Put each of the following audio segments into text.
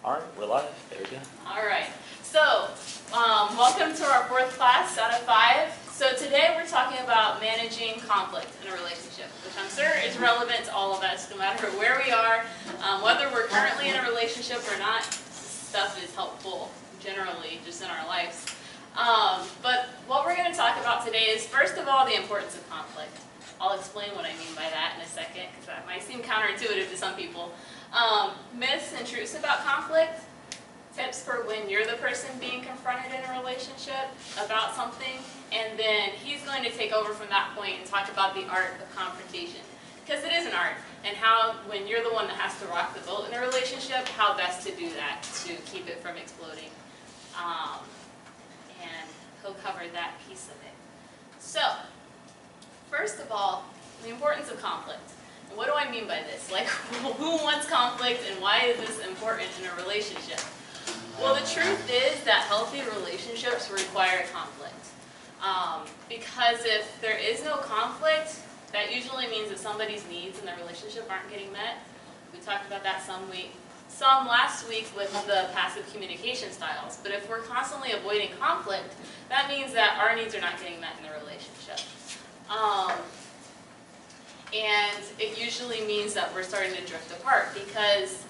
All right, we're live. There we go. All right. So, welcome to our 4th class out of 5. So today we're talking about managing conflict in a relationship, which I'm sure is relevant to all of us, no matter where we are, whether we're currently in a relationship or not. Stuff is helpful generally just in our lives. But what we're going to talk about today is, first of all, the importance of conflict. I'll explain what I mean by that in a second, because that might seem counterintuitive to some people. Myths and truths about conflict, tips for when you're the person being confronted in a relationship about something, and then he's going to take over from that point and talk about the art of confrontation. Because it is an art, and how, when you're the one that has to rock the boat in a relationship, how best to do that to keep it from exploding. And he'll cover that piece of it. So, first of all, the importance of conflict. And what do I mean by this? Like, who wants conflict and why is this important in a relationship? Well, the truth is that healthy relationships require conflict. Because if there is no conflict, that usually means that somebody's needs in the relationship aren't getting met. We talked about that some last week with the passive communication styles. But if we're constantly avoiding conflict, that means that our needs are not getting met in the relationship. And it usually means that we're starting to drift apart, because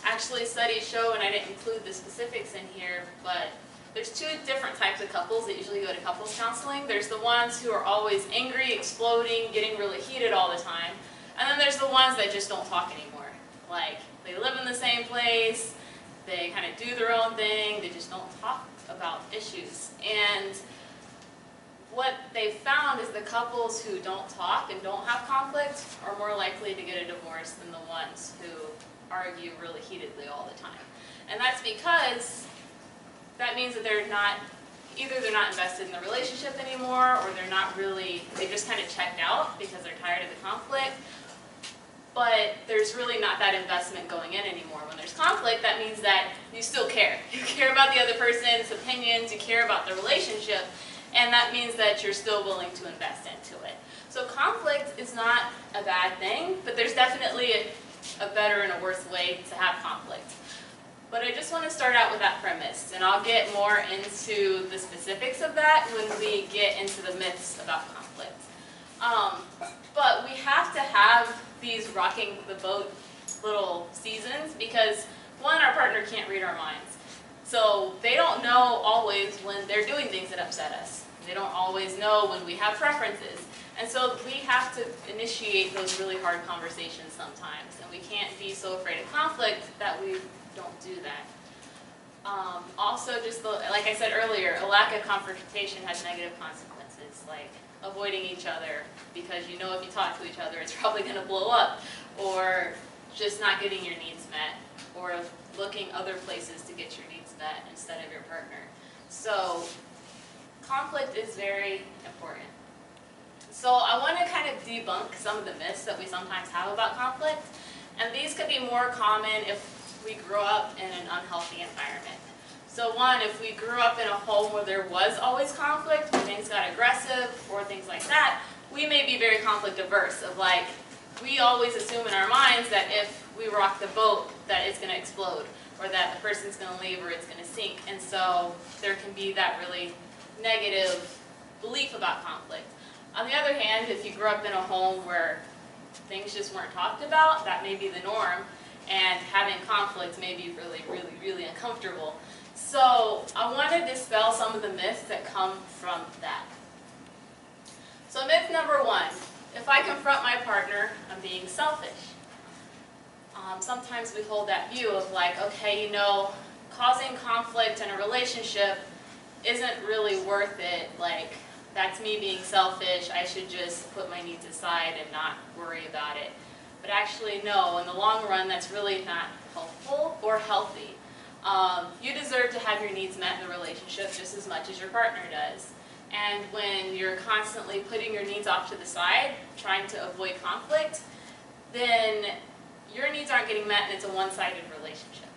actually studies show, and I didn't include the specifics in here, but there's 2 different types of couples that usually go to couples counseling. There's the ones who are always angry, exploding, getting really heated all the time. And then there's the ones that just don't talk anymore. Like, they live in the same place, they kind of do their own thing, they just don't talk about issues. And what they've found is the couples who don't talk and don't have conflict are more likely to get a divorce than the ones who argue really heatedly all the time. And that's because that means that either they're not invested in the relationship anymore, or they just kind of checked out because they're tired of the conflict. But there's really not that investment going in anymore. When there's conflict, that means that you still care. You care about the other person's opinions, you care about the relationship, and that means that you're still willing to invest into it. So conflict is not a bad thing, but there's definitely a better and a worse way to have conflict. But I just want to start out with that premise, and I'll get more into the specifics of that when we get into the myths about conflict. But we have to have these rocking the boat little seasons, because one, our partner can't read our minds. So they don't know always when they're doing things that upset us. They don't always know when we have preferences. And so we have to initiate those really hard conversations sometimes. And we can't be so afraid of conflict that we don't do that. Also, like I said earlier, a lack of confrontation has negative consequences, like avoiding each other because you know if you talk to each other it's probably going to blow up, or just not getting your needs met, or looking other places to get your needs met instead of your partner. So conflict is very important. So I want to kind of debunk some of the myths that we sometimes have about conflict, and these could be more common if we grew up in an unhealthy environment. So one, if we grew up in a home where there was always conflict, when things got aggressive or things like that, we may be very conflict averse, of like, we always assume in our minds that if we rock the boat that it's going to explode, or that the person's going to leave, or it's going to sink. And so there can be that really negative belief about conflict. On the other hand, if you grew up in a home where things just weren't talked about, that may be the norm, and having conflict may be really, really, really uncomfortable. So I want to dispel some of the myths that come from that. So myth number 1, if I confront my partner, I'm being selfish. Sometimes we hold that view of like, okay, you know, causing conflict in a relationship isn't really worth it. Like, that's me being selfish. I should just put my needs aside and not worry about it. But actually, no, in the long run, that's really not helpful or healthy. You deserve to have your needs met in the relationship just as much as your partner does. And when you're constantly putting your needs off to the side, trying to avoid conflict, then your needs aren't getting met and it's a one-sided relationship.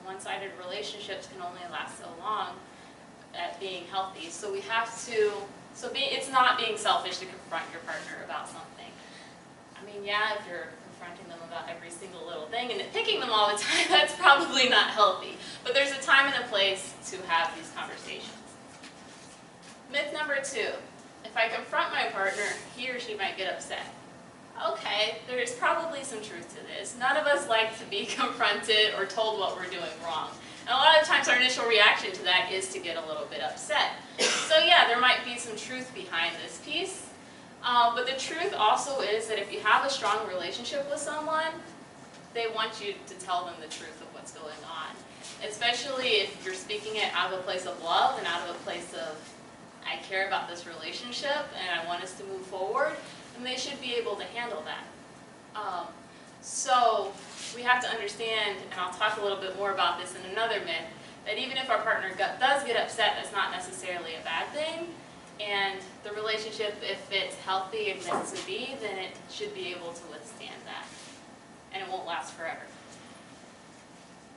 One-sided relationships can only last so long at being healthy. So we have to, it's not being selfish to confront your partner about something. I mean, yeah, if you're confronting them about every single little thing and nitpicking them all the time. That's probably not healthy. But there's a time and a place to have these conversations. Myth number 2, if I confront my partner, he or she might get upset. Okay, there's probably some truth to this. None of us like to be confronted or told what we're doing wrong. And a lot of times our initial reaction to that is to get a little bit upset. So yeah, there might be some truth behind this piece. But the truth also is that if you have a strong relationship with someone, they want you to tell them the truth of what's going on. Especially if you're speaking it out of a place of love and out of a place of, I care about this relationship and I want us to move forward, and they should be able to handle that. So we have to understand, and I'll talk a little bit more about this in another myth, that even if our partner does get upset, that's not necessarily a bad thing. And the relationship, if it's healthy and meant to be, then it should be able to withstand that. And it won't last forever.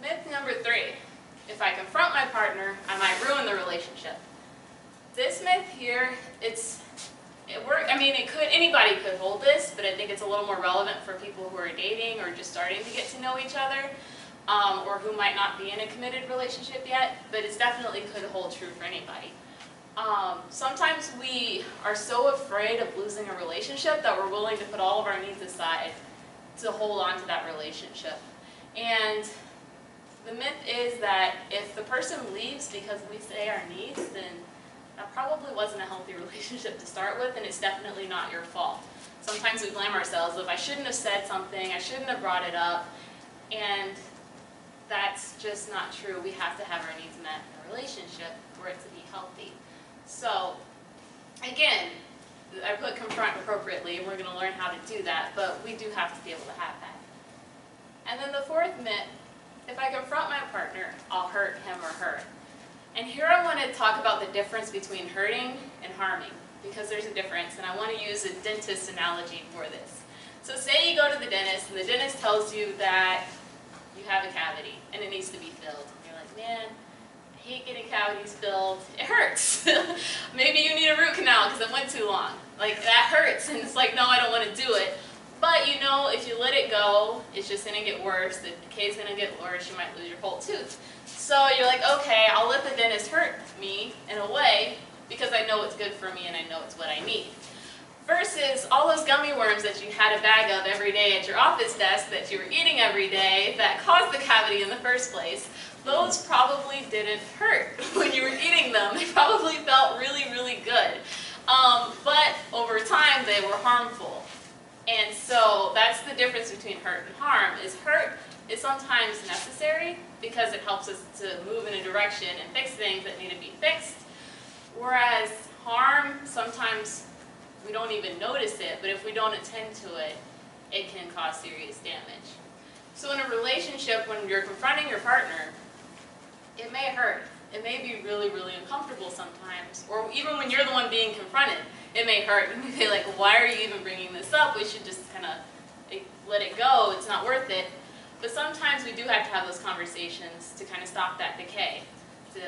Myth number 3, if I confront my partner, I might ruin the relationship. This myth here, anybody could hold this, but I think it's a little more relevant for people who are dating or just starting to get to know each other, or who might not be in a committed relationship yet, but it definitely could hold true for anybody. Sometimes we are so afraid of losing a relationship that we're willing to put all of our needs aside to hold on to that relationship. And the myth is that if the person leaves because we say our needs, then that probably wasn't a healthy relationship to start with, and it's definitely not your fault. Sometimes we blame ourselves of, I shouldn't have said something, I shouldn't have brought it up, and that's just not true. We have to have our needs met in a relationship for it to be healthy. So, again, I put confront appropriately, and we're going to learn how to do that, but we do have to be able to have that. And then the 4th myth, if I confront my partner, I'll hurt him or her. And here I want to talk about the difference between hurting and harming, because there's a difference, and I want to use a dentist analogy for this. So say you go to the dentist, and the dentist tells you that you have a cavity, and it needs to be filled. And you're like, man, I hate getting cavities filled. It hurts. Maybe you need a root canal because it went too long. Like, that hurts, and it's like, no, I don't want to do it. But you know, if you let it go, it's just going to get worse. The decay's going to get worse. You might lose your whole tooth. So you're like, okay, I'll let the dentist hurt me in a way because I know it's good for me and I know it's what I need. Versus all those gummy worms that you had a bag of every day at your office desk that you were eating every day that caused the cavity in the first place, those probably didn't hurt when you were eating them. They probably felt really, really good. But over time, they were harmful. And so that's the difference between hurt and harm. Hurt is sometimes necessary because it helps us to move in a direction and fix things that need to be fixed. Whereas harm, sometimes we don't even notice it, but if we don't attend to it, it can cause serious damage. So in a relationship, when you're confronting your partner, it may hurt. It may be really, really uncomfortable sometimes. Or even when you're the one being confronted, it may hurt. You may be like, why are you even bringing this up? We should just kind of let it go. It's not worth it. But sometimes we do have to have those conversations to kind of stop that decay, to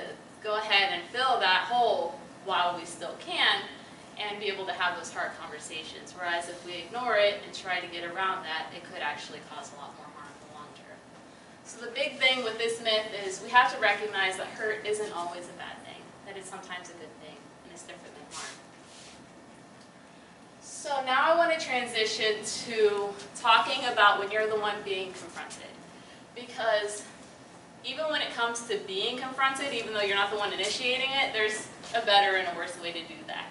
go ahead and fill that hole while we still can, and be able to have those hard conversations. Whereas if we ignore it and try to get around that, it could actually cause a lot more harm in the long term. So the big thing with this myth is we have to recognize that hurt isn't always a bad thing, that it's sometimes a good thing, and it's different than harm. So now I want to transition to talking about when you're the one being confronted. Because even when it comes to being confronted, even though you're not the one initiating it, there's a better and a worse way to do that.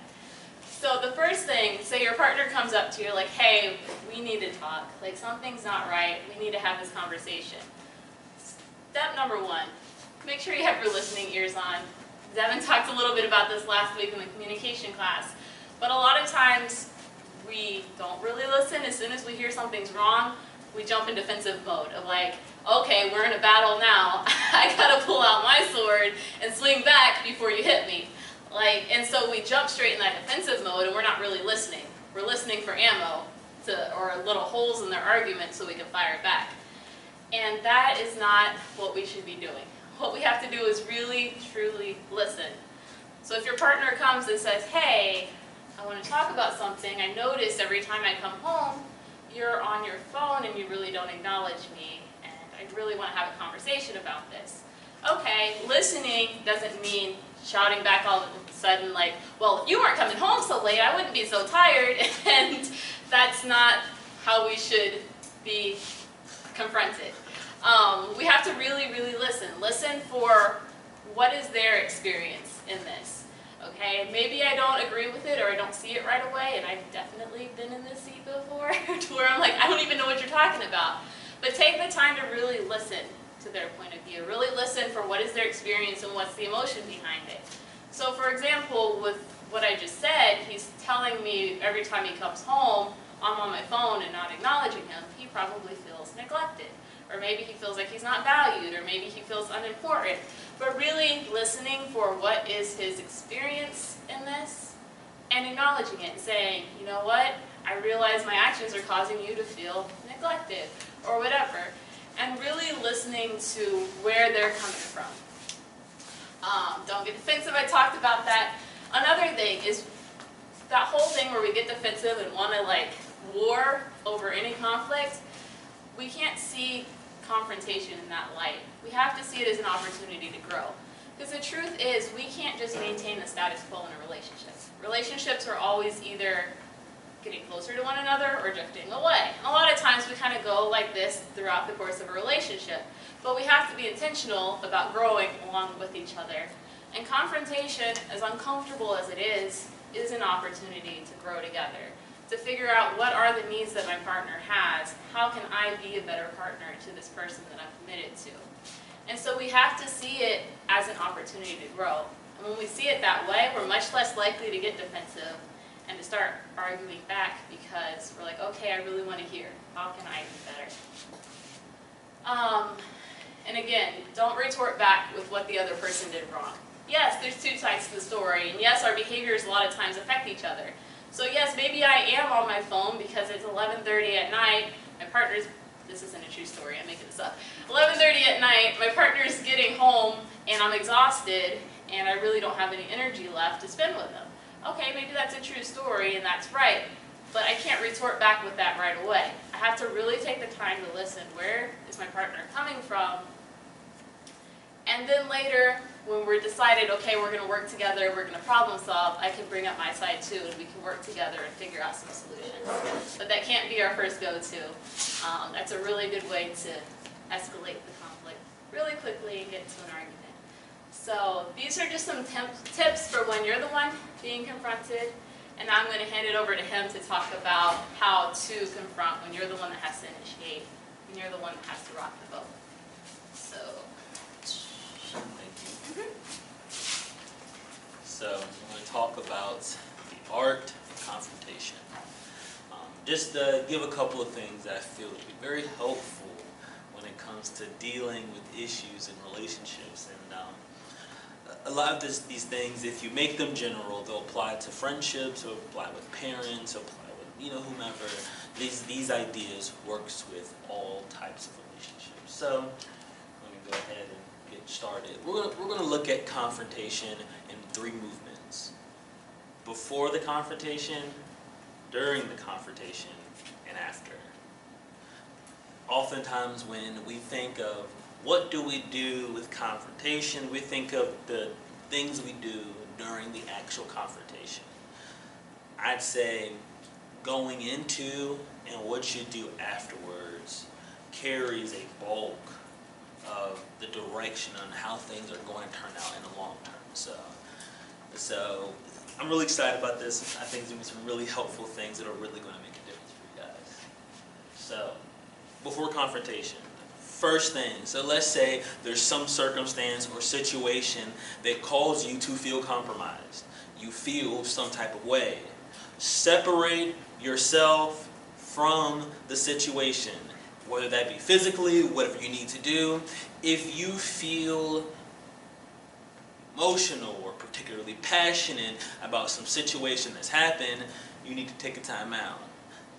So the first thing, say your partner comes up to you like, hey, we need to talk. Like, something's not right. We need to have this conversation. Step number 1, make sure you have your listening ears on. Devin talked a little bit about this last week in the communication class. But a lot of times, we don't really listen. As soon as we hear something's wrong, we jump in defensive mode of like, okay, we're in a battle now. I gotta pull out my sword and swing back before you hit me. And so we jump straight in that defensive mode, and we're not really listening. We're listening for ammo or little holes in their argument so we can fire back. And that is not what we should be doing. What we have to do is really, truly listen. So if your partner comes and says, hey, I want to talk about something, I notice every time I come home, you're on your phone and you really don't acknowledge me, and I really want to have a conversation about this. Okay, listening doesn't mean shouting back all of a sudden like, well, if you weren't coming home so late, I wouldn't be so tired, and that's not how we should be confronted. We have to really, really listen. Listen for what is their experience in this. Okay, maybe I don't agree with it or I don't see it right away, and I've definitely been in this seat before to where I'm like, I don't even know what you're talking about. But take the time to really listen to their point of view. Really listen for what is their experience and what's the emotion behind it. So for example, with what I just said, he's telling me every time he comes home, I'm on my phone and not acknowledging him, he probably feels neglected. Or maybe he feels like he's not valued, or maybe he feels unimportant. But really listening for what is his experience in this, and acknowledging it and saying, you know what, I realize my actions are causing you to feel neglected, or whatever. And really listening to where they're coming from. Don't get defensive, I talked about that. Another thing is that whole thing where we get defensive and want to like war over any conflict, we can't see confrontation in that light. We have to see it as an opportunity to grow. Because the truth is, we can't just maintain the status quo in a relationship. Relationships are always either getting closer to one another or drifting away. And a lot of times we kind of go like this throughout the course of a relationship. But we have to be intentional about growing along with each other. And confrontation, as uncomfortable as it is an opportunity to grow together. To figure out what are the needs that my partner has, how can I be a better partner to this person that I'm committed to. And so we have to see it as an opportunity to grow. And when we see it that way, we're much less likely to get defensive and to start arguing back because we're like, okay, I really want to hear. How can I be better? And again, don't retort back with what the other person did wrong. Yes, there's two sides to the story, and yes, our behaviors a lot of times affect each other. So yes, maybe I am on my phone because it's 11:30 at night, my partner's, this isn't a true story, I'm making this up, 11:30 at night, my partner's getting home and I'm exhausted and I really don't have any energy left to spend with him. Okay, maybe that's a true story and that's right, but I can't retort back with that right away. I have to really take the time to listen. Where is my partner coming from? And then later, when we're decided, okay, we're going to work together, we're going to problem solve, I can bring up my side too, and we can work together and figure out some solutions. But that can't be our first go-to. That's a really good way to escalate the conflict really quickly and get into an argument. So these are just some tips for when you're the one being confronted. And now I'm going to hand it over to him to talk about how to confront when you're the one that has to initiate, when you're the one that has to rock the boat. So. So I'm going to talk about the art of confrontation. Just to give a couple of things that I feel would be very helpful when it comes to dealing with issues in relationships. And a lot of these things, if you make them general, they'll apply to friendships, or apply with parents, or apply with whomever. These ideas works with all types of relationships. So let me go ahead and get started. We're going to look at confrontation in 3 movements. Before the confrontation, during the confrontation, and after. Oftentimes when we think of what do we do with confrontation, we think of the things we do during the actual confrontation. I'd say going into and what you do afterwards carries a bulk of the direction on how things are going to turn out in the long term. So I'm really excited about this. I think there's going to be some really helpful things that are really going to make a difference for you guys. So before confrontation, first thing, so let's say there's some circumstance or situation that calls you to feel compromised. You feel some type of way. Separate yourself from the situation. Whether that be physically, whatever you need to do. If you feel emotional or particularly passionate about some situation that's happened, you need to take a time out.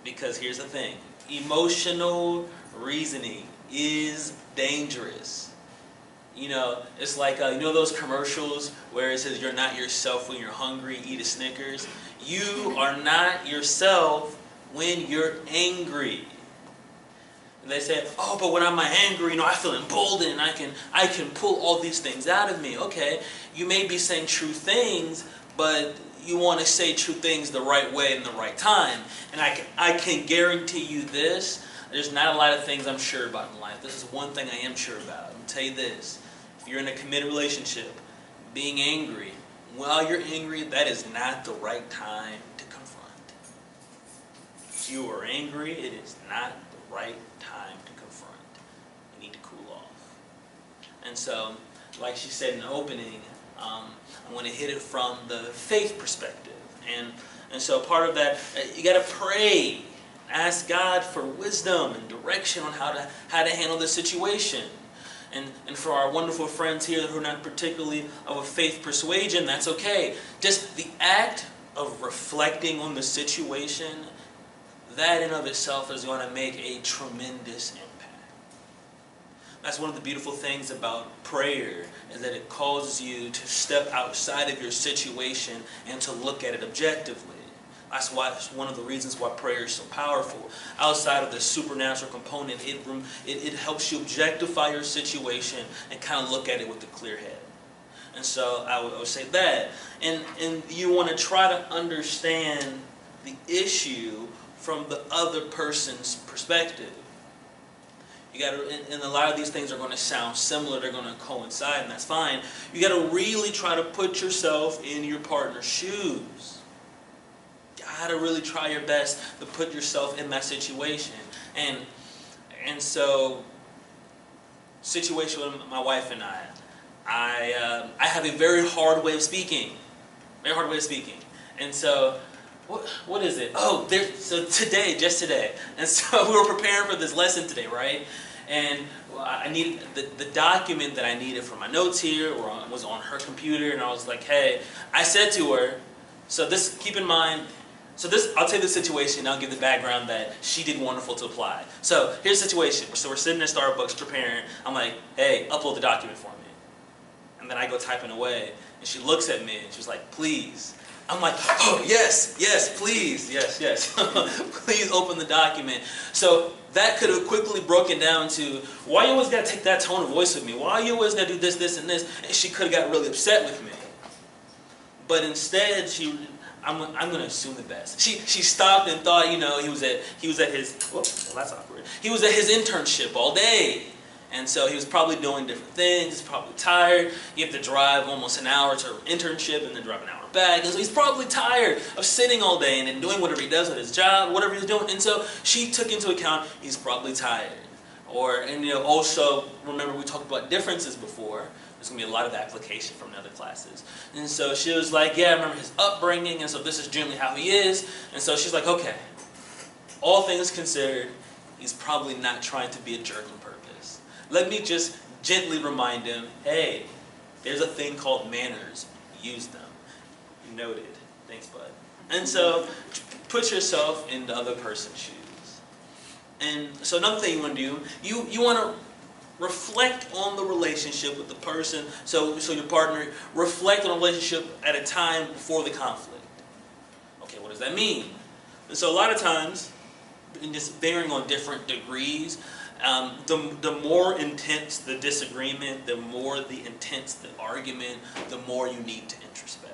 Because here's the thing, emotional reasoning is dangerous. It's like, those commercials where it says you're not yourself when you're hungry, eat a Snickers. You are not yourself when you're angry. And they say, oh, but when I'm angry, I feel emboldened and I can pull all these things out of me. Okay, you may be saying true things, but you want to say true things the right way in the right time. And I can guarantee you this, there's not a lot of things I'm sure about in life. This is one thing I am sure about. I'm going to tell you this. If you're in a committed relationship, being angry, while you're angry, that is not the right time to confront. If you are angry, it is not the right time to confront. You need to cool off. And so, like she said in the opening, I want to hit it from the faith perspective. And so part of that, you got to pray. Ask God for wisdom and direction on how to handle the situation. And for our wonderful friends here who are not particularly of a faith persuasion, that's okay. Just the act of reflecting on the situation, that in of itself is going to make a tremendous impact. That's one of the beautiful things about prayer, is that it causes you to step outside of your situation and to look at it objectively. That's one of the reasons why prayer is so powerful. Outside of the supernatural component, it helps you objectify your situation and kind of look at it with a clear head. And so I would say that. And you want to try to understand the issue from the other person's perspective. You got to, and a lot of these things are going to sound similar. They're going to coincide, and that's fine. You got to really try to put yourself in your partner's shoes. Got to really try your best to put yourself in that situation. And so, situation with my wife and I have a very hard way of speaking. Very hard way of speaking. And so, what is it? Oh, so just today. And so we were preparing for this lesson today, right? And I needed the document that I needed for my notes here was on her computer, and I was like, hey, I said to her, so this, keep in mind, I'll tell you the situation, and I'll give the background that she did wonderful to apply. So here's the situation. So we're sitting at Starbucks preparing. I'm like, hey, upload the document for me. And then I go typing away, and she looks at me, and she's like, please. I'm like, oh, yes, please, yes. Please open the document. So that could have quickly broken down to, why you always got to take that tone of voice with me? Why you always got to do this, and this? And she could have got really upset with me. But instead, I'm going to assume the best. She stopped and thought, he was at his, whoops, well, that's awkward. He was at his internship all day. And so he was probably doing different things. He's probably tired. You have to drive almost an hour to an internship and then drive an hour back. And so he's probably tired of sitting all day and then doing whatever he does with his job, whatever he's doing. And so she took into account he's probably tired. Also, remember we talked about differences before. There's going to be a lot of application from the other classes. And so she was like, yeah, I remember his upbringing, and so this is generally how he is. And so she's like, okay, all things considered, he's probably not trying to be a jerk on purpose. Let me just gently remind him, hey, there's a thing called manners. Use them. Noted. Thanks, bud. And so put yourself in the other person's shoes. And so another thing you want to do, you want to reflect on the relationship with the person, so your partner, reflect on the relationship at a time before the conflict. Okay, what does that mean? And so a lot of times, and just varying on different degrees, the more intense the disagreement, the more the intense the argument, the more you need to introspect.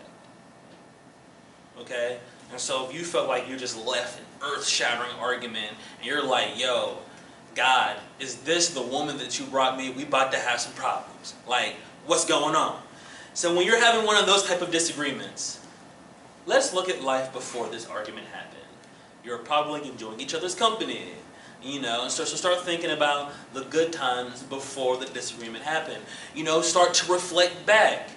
Okay? And so if you felt like you just left an earth-shattering argument, and you're like, yo, God, is this the woman that you brought me? We about to have some problems. Like, what's going on? So when you're having one of those type of disagreements, let's look at life before this argument happened. You're probably enjoying each other's company, and so start thinking about the good times before the disagreement happened. Start to reflect back.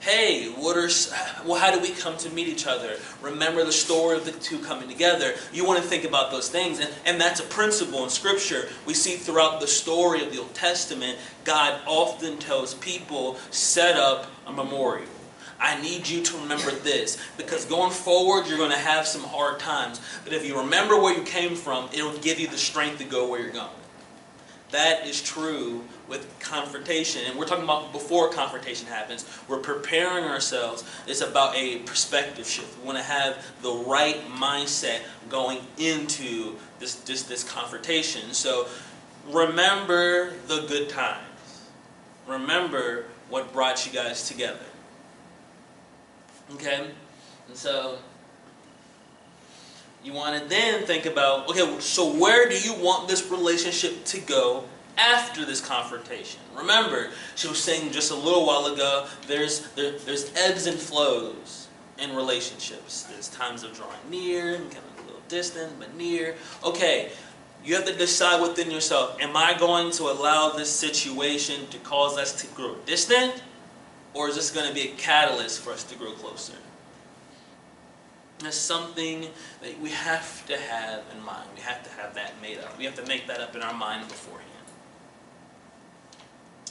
Hey, how did we come to meet each other? Remember the story of the two coming together. You want to think about those things. And that's a principle in Scripture. We see throughout the story of the Old Testament, God often tells people, set up a memorial. I need you to remember this, because going forward, you're going to have some hard times. But if you remember where you came from, it'll give you the strength to go where you're going. That is true with confrontation. And we're talking about before confrontation happens. We're preparing ourselves. It's about a perspective shift. We want to have the right mindset going into this confrontation. So remember the good times. Remember what brought you guys together. Okay? And so you want to then think about, okay, so where do you want this relationship to go after this confrontation? Remember, she was saying just a little while ago, there's ebbs and flows in relationships. There's times of drawing near, and kind of a little distant, but near. Okay, you have to decide within yourself, am I going to allow this situation to cause us to grow distant? Or is this going to be a catalyst for us to grow closer? That's something that we have to have in mind. We have to have that made up. We have to make that up in our mind beforehand.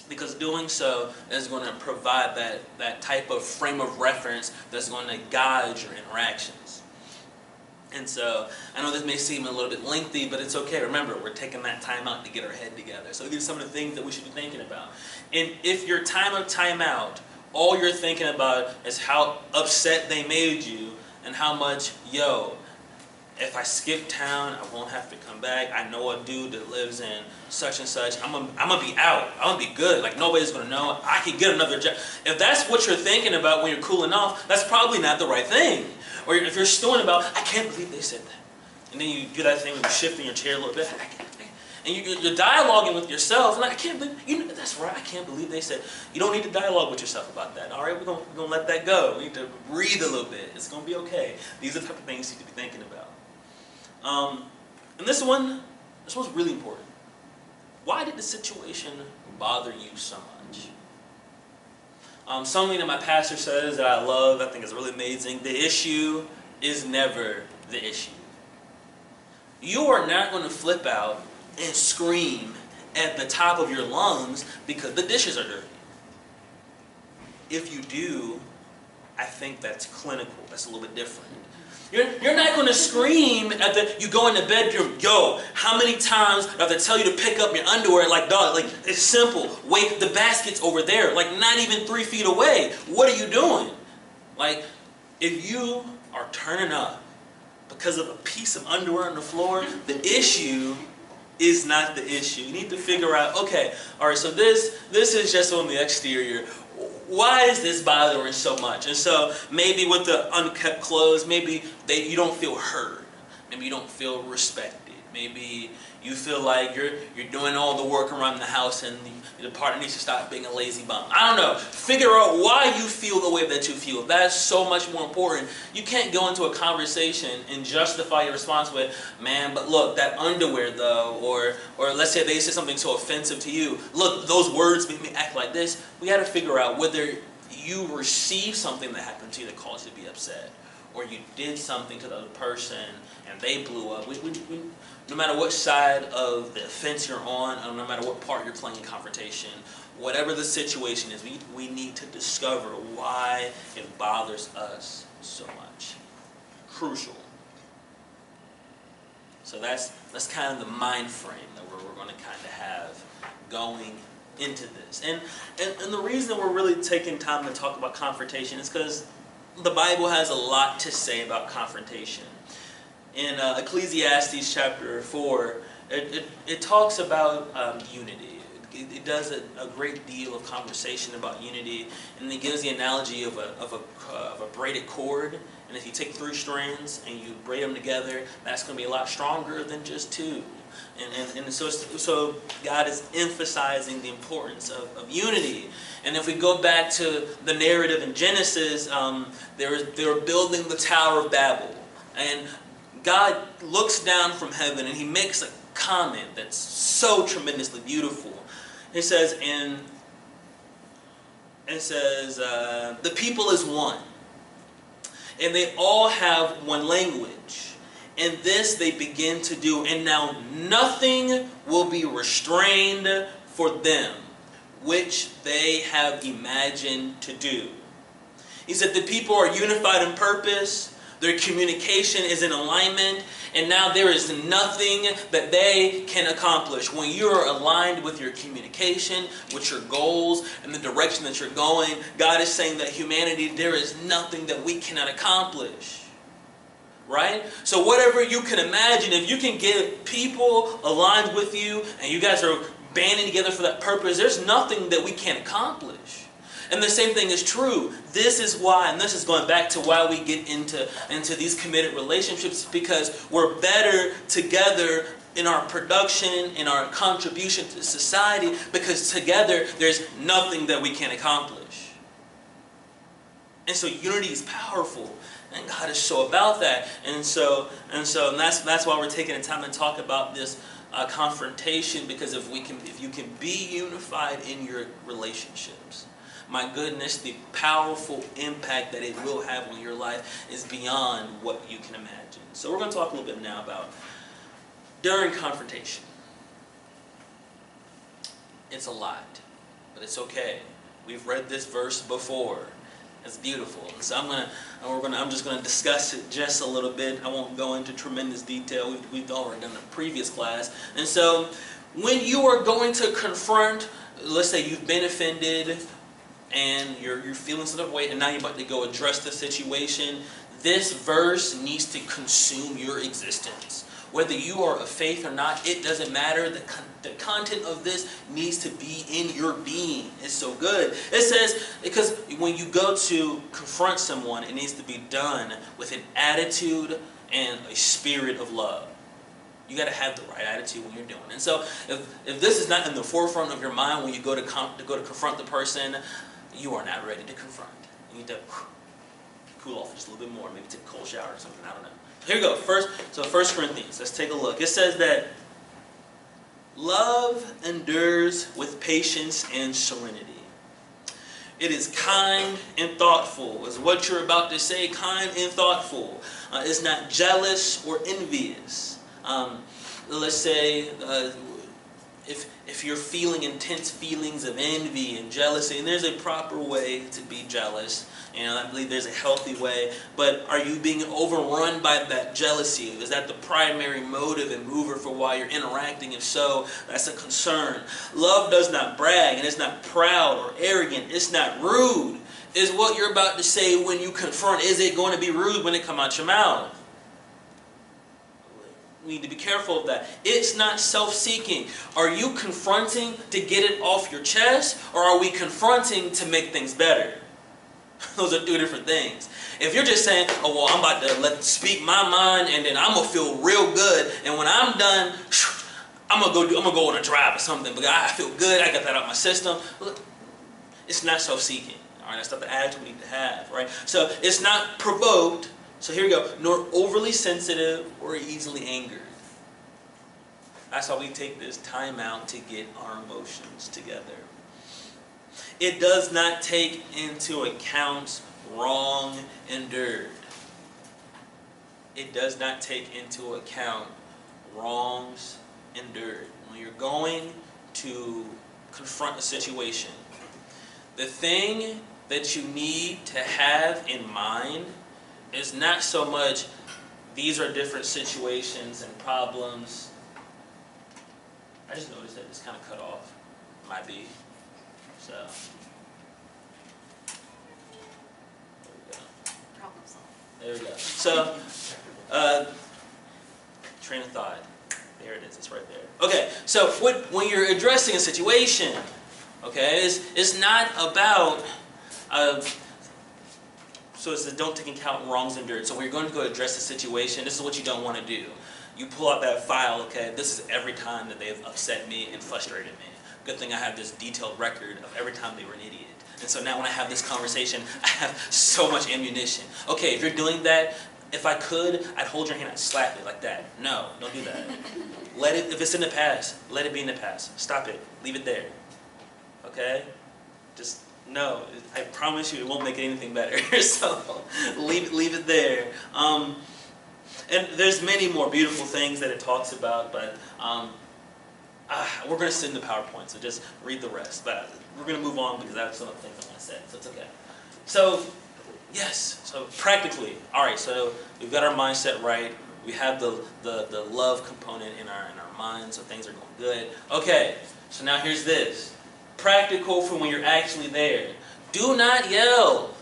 Because doing so is going to provide that type of frame of reference that's going to guide your interactions. And so, I know this may seem a little bit lengthy, but it's okay. Remember, we're taking that time out to get our head together. So these are some of the things that we should be thinking about. And if your time out, all you're thinking about is how upset they made you, and how much, if I skip town, I won't have to come back. I know a dude that lives in such and such. I'm gonna be out. I'm gonna be good. Like, nobody's gonna know. I could get another job. If that's what you're thinking about when you're cooling off, that's probably not the right thing. Or if you're stewing about, I can't believe they said that. And then you do that thing where you shift in your chair a little bit. And you're dialoguing with yourself. Like, I can't believe, that's right, I can't believe they said. You don't need to dialogue with yourself about that. All right, we're gonna let that go. We need to breathe a little bit. It's gonna be okay. These are the type of things you need to be thinking about. And this one's really important. Why did the situation bother you so much? Something that my pastor says that I love, I think is really amazing. The issue is never the issue. You are not going to flip out and scream at the top of your lungs because the dishes are dirty. If you do, I think that's clinical. That's a little bit different. You're not going to scream at you go in the bedroom, how many times do I have to tell you to pick up your underwear? Like, dog, like, it's simple. Wait, the basket's over there. Like, not even 3 feet away. What are you doing? Like, if you are turning up because of a piece of underwear on the floor, the issue is not the issue. You need to figure out, okay, all right, so this is just on the exterior. Why is this bothering so much? And so maybe with the unkept clothes, maybe you don't feel heard. Maybe you don't feel respected. Maybe you feel like you're doing all the work around the house and the partner needs to stop being a lazy bum. I don't know. Figure out why you feel the way that you feel. That's so much more important. You can't go into a conversation and justify your response with, man, but look, that underwear though, or let's say they said something so offensive to you. Look, those words make me act like this. We got to figure out whether you received something that happened to you that caused you to be upset, or you did something to the other person and they blew up. No matter what side of the fence you're on, or no matter what part you're playing in confrontation, whatever the situation is, we need to discover why it bothers us so much. Crucial. So that's kind of the mind frame that we're going to kind of have going into this. And the reason we're really taking time to talk about confrontation is because the Bible has a lot to say about confrontation. In Ecclesiastes chapter 4, it talks about unity. It does a great deal of conversation about unity, and it gives the analogy of a braided cord. And if you take 3 strands and you braid them together, that's going to be a lot stronger than just 2. And so God is emphasizing the importance of unity. And if we go back to the narrative in Genesis, they were building the Tower of Babel, and God looks down from heaven and he makes a comment that's so tremendously beautiful. It says, the people is one, and they all have one language. And this they begin to do, and now nothing will be restrained for them, which they have imagined to do. He said the people are unified in purpose. Their communication is in alignment, and now there is nothing that they can accomplish. When you are aligned with your communication, with your goals, and the direction that you're going, God is saying that humanity, there is nothing that we cannot accomplish. Right? So whatever you can imagine, if you can get people aligned with you, and you guys are banding together for that purpose, there's nothing that we can't accomplish. And the same thing is true. This is why, and this is going back to why we get into these committed relationships, because we're better together in our production, in our contribution to society, because together there's nothing that we can't accomplish. And so unity is powerful. And God is so about that. And that's why we're taking the time to talk about this confrontation, because if you can be unified in your relationships, my goodness, the powerful impact that it will have on your life is beyond what you can imagine. So we're going to talk a little bit now about during confrontation. It's a lot, but it's okay. We've read this verse before. It's beautiful. And so I'm just going to discuss it just a little bit. I won't go into tremendous detail. We've already done a previous class. And so when you are going to confront, let's say you've been offended and you're feeling some way, and now you're about to go address the situation, this verse needs to consume your existence. Whether you are of faith or not, it doesn't matter. The content of this needs to be in your being. It's so good. It says, because when you go to confront someone, it needs to be done with an attitude and a spirit of love. You got to have the right attitude when you're doing it. And so if this is not in the forefront of your mind when you go to confront the person, you are not ready to confront. You need to cool off just a little bit more. Maybe take a cold shower or something. I don't know. Here we go. First Corinthians. Let's take a look. It says that love endures with patience and serenity. It is kind and thoughtful. Is what you're about to say kind and thoughtful. It's not jealous or envious. Let's say if you're feeling intense feelings of envy and jealousy, and there's a proper way to be jealous. I believe there's a healthy way. But are you being overrun by that jealousy? Is that the primary motive and mover for why you're interacting? If so, that's a concern. Love does not brag, and it's not proud or arrogant. It's not rude. Is what you're about to say when you confront, is it going to be rude when it comes out your mouth? We need to be careful of that. It's not self-seeking. Are you confronting to get it off your chest, or are we confronting to make things better? Those are two different things. If you're just saying, oh, well, I'm about to speak my mind, and then I'm going to feel real good, and when I'm done, I'm going to go on a drive or something, because I feel good, I got that out of my system. Look, it's not self-seeking. All right, that's not the attitude we need to have, right? So it's not provoked. So here we go. Nor overly sensitive or easily angered. That's why we take this time out to get our emotions together. It does not take into account wrong endured. It does not take into account wrongs endured. When you're going to confront a situation, the thing that you need to have in mind is not so much these are different situations and problems. I just noticed that it's kind of cut off. Might be. So, there we go. So, train of thought. There it is. It's right there. Okay. So when you're addressing a situation, okay, it's not about. So it says don't take into account wrongs endured. So when you're going to go address a situation, this is what you don't want to do. You pull out that file. Okay, this is every time that they've upset me and frustrated me. Good thing I have this detailed record of every time they were an idiot. And so now when I have this conversation, I have so much ammunition. Okay, if you're doing that, if I could, I'd hold your hand and slap it like that. No, don't do that. Let it, if it's in the past, let it be in the past. Stop it. Leave it there. Okay? Just, no. I promise you it won't make anything better. So, leave it there. And there's many more beautiful things that it talks about, but we're going to send the PowerPoint, so just read the rest. But we're going to move on because I have some other things I want to say, so it's okay. So Yes. So practically, all right. So we've got our mindset right. We have the love component in our minds, so things are going good. Okay. So now here's this. Practical for when you're actually there. Do not yell.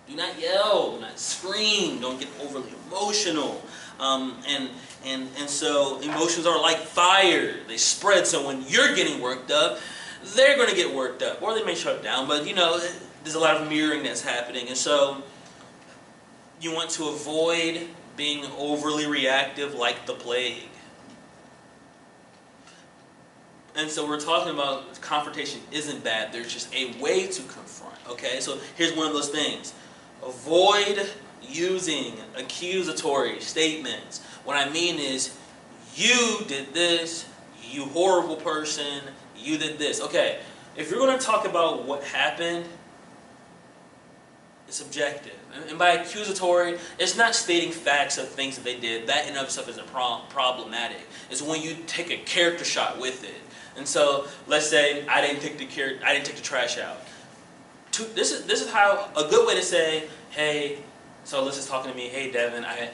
Do not yell. Do not scream. Don't get overly emotional. And so emotions are like fire. They spread. So when you're getting worked up, they're going to get worked up, or they may shut down. But you know, there's a lot of mirroring that's happening, and so you want to avoid being overly reactive like the plague. And so we're talking about confrontation isn't bad. There's just a way to confront. Okay, so here's one of those things. Avoid using accusatory statements. What I mean is, you did this, you horrible person, you did this. Okay, if you're going to talk about what happened, it's objective. And by accusatory, it's not stating facts of things that they did. That in and of itself isn't problematic. It's when you take a character shot with it. And so, let's say I didn't take the trash out. This is how a good way to say, hey. So Alyssa's talking to me, hey Devin, I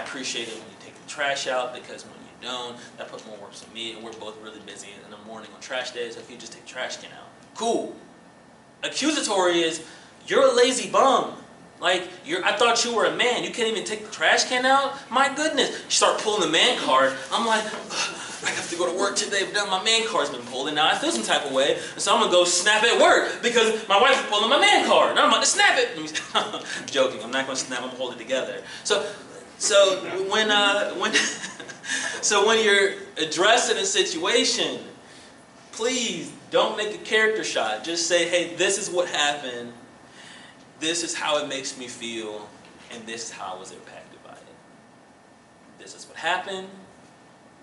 appreciate it when you take the trash out, because when you don't, that puts more work on me, and we're both really busy in the morning on trash days. So if you just take the trash can out, cool. Accusatory is, you're a lazy bum. Like, I thought you were a man. You can't even take the trash can out? My goodness. You start pulling the man card. I'm like, I have to go to work today, but my man card's been pulled, and now I feel some type of way, and so I'm going to go snap at work because my wife's pulling my man card, and I'm about to snap it. I'm joking. I'm not going to snap. I'm going to hold it together. So when you're addressing a situation, please don't make a character shot. Just say, hey, this is what happened. This is how it makes me feel, and this is how I was impacted by it. This is what happened,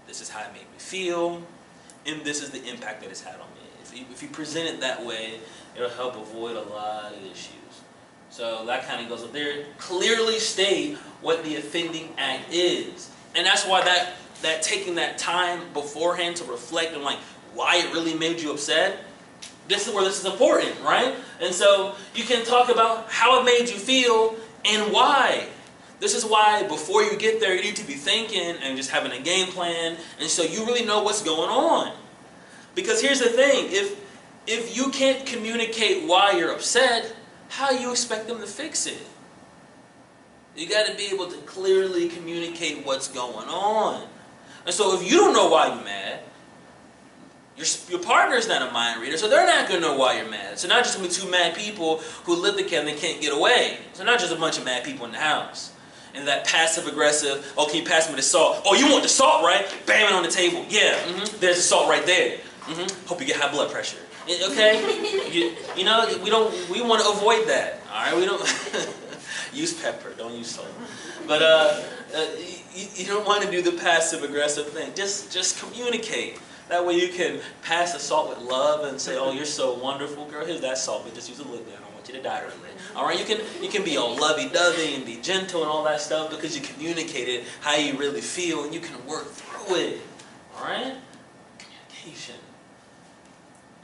this is how it made me feel, and this is the impact that it's had on me. If you present it that way, it'll help avoid a lot of issues. So that kind of goes up there. Clearly state what the offending act is. And that's why that taking that time beforehand to reflect on like why it really made you upset, this is where this is important, right? And so you can talk about how it made you feel and why. This is why before you get there, you need to be thinking and just having a game plan, and so you really know what's going on. Because here's the thing, if you can't communicate why you're upset, how do you expect them to fix it? You got to be able to clearly communicate what's going on. And so if you don't know why you're mad, your partner's not a mind reader, so they're not going to know why you're mad. So not just going to be two mad people who live together and can't get away. So not just a bunch of mad people in the house. And that passive-aggressive, oh, can you pass me the salt? Oh, you want the salt, right? Bam it on the table. Yeah, there's the salt right there. Hope you get high blood pressure. Okay? you know, we want to avoid that. All right? We don't use pepper, don't use salt. But you don't want to do the passive-aggressive thing. Just communicate. That way you can pass the salt with love and say, oh, you're so wonderful, girl. Here's that salt, but just use a little bit. I don't want you to die early. All right, you can be all lovey-dovey and be gentle and all that stuff because you communicated how you really feel and you can work through it. All right? Communication.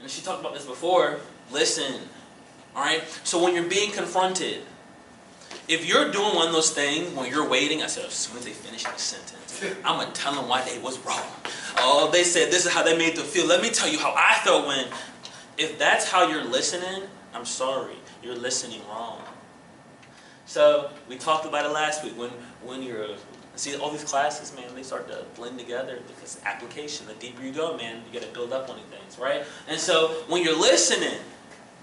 And she talked about this before. Listen. All right? So when you're being confronted, if you're doing one of those things when you're waiting, I said, as soon as they finish this sentence, I'm going to tell them why they was wrong. Oh, they said this is how they made them feel. Let me tell you how I felt when. If that's how you're listening, I'm sorry. You're listening wrong. So we talked about it last week. When you're, see all these classes, man, they start to blend together because application, the deeper you go, man, you got to build up on these things, right? And so when you're listening,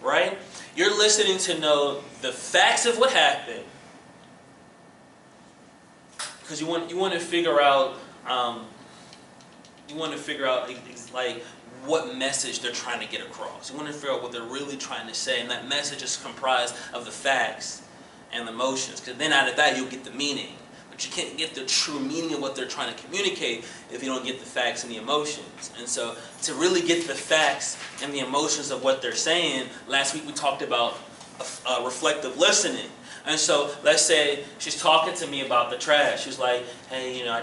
right, you're listening to know the facts of what happened. Because you want to figure out like what message they're trying to get across. You want to figure out what they're really trying to say, and that message is comprised of the facts and the emotions. Because then out of that you'll get the meaning. But you can't get the true meaning of what they're trying to communicate if you don't get the facts and the emotions. And so to really get the facts and the emotions of what they're saying, last week we talked about reflective listening. And so let's say she's talking to me about the trash. She's like, hey, I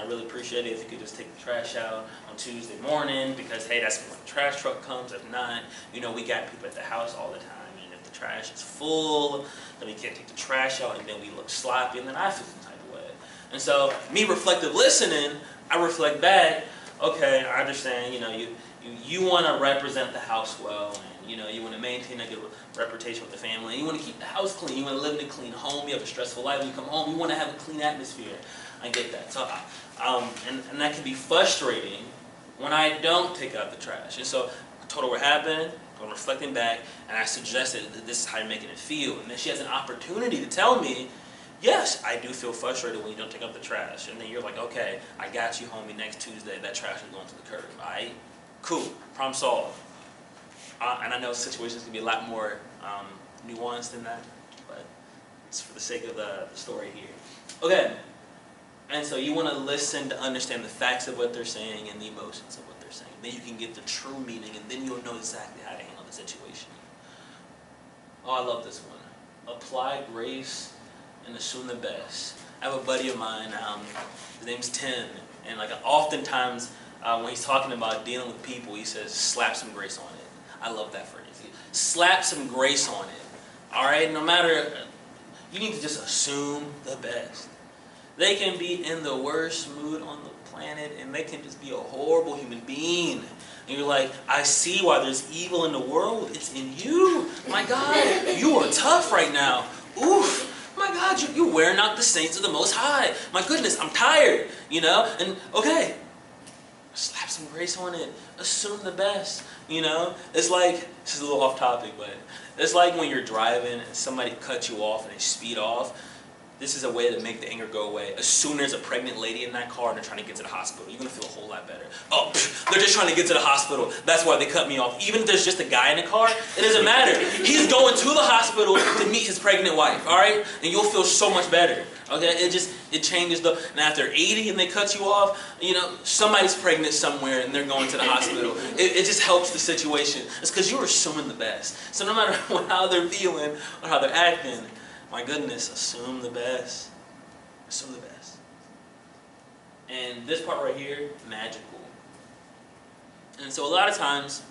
really appreciate it if you could just take the trash out on Tuesday morning because, hey, that's when the trash truck comes. If not, we got people at the house all the time. And if the the trash is full, then we can't take the trash out, and then we look sloppy, and then I feel some type of way. And so, me reflective listening, I reflect back, okay, I understand, you want to represent the house well, and you want to maintain a good reputation with the family, and you want to keep the house clean, you want to live in a clean home, you have a stressful life, when you come home, you want to have a clean atmosphere. I get that. So, and that can be frustrating when I don't take out the trash. And so I told her what happened, I'm reflecting back, and I suggested that this is how you're making it feel. And then she has an opportunity to tell me, yes, I do feel frustrated when you don't take out the trash. And then you're like, okay, I got you, homie, next Tuesday, that trash is going to the curb. All right? Cool. Problem solved. And I know situations can be a lot more nuanced than that, but it's for the sake of the story here. Okay. And so you want to listen to understand the facts of what they're saying and the emotions of what they're saying. Then you can get the true meaning, and then you'll know exactly how to handle the situation. Oh, I love this one. Apply grace and assume the best. I have a buddy of mine, his name's Tim, and oftentimes when he's talking about dealing with people, he says, slap some grace on it. I love that phrase. Slap some grace on it. All right? No matter, you need to just assume the best. They can be in the worst mood on the planet, and they can just be a horrible human being. And you're like, I see why there's evil in the world. It's in you. My God, you are tough right now. Oof. My God, you're wearing out the saints of the Most High. My goodness, I'm tired. And okay, slap some grace on it. Assume the best. It's like, this is a little off topic, but it's like when you're driving and somebody cuts you off and they speed off. This is a way to make the anger go away. As soon as there's a pregnant lady in that car and they're trying to get to the hospital, you're going to feel a whole lot better. Oh, they're just trying to get to the hospital. That's why they cut me off. Even if there's just a guy in the car, it doesn't matter. He's going to the hospital to meet his pregnant wife, all right? And you'll feel so much better, okay? It changes and after 80 and they cut you off, somebody's pregnant somewhere and they're going to the hospital. It just helps the situation. It's because you're assuming the best. So no matter how they're feeling or how they're acting, my goodness, assume the best. Assume the best. And this part right here, magical. And so a lot of times,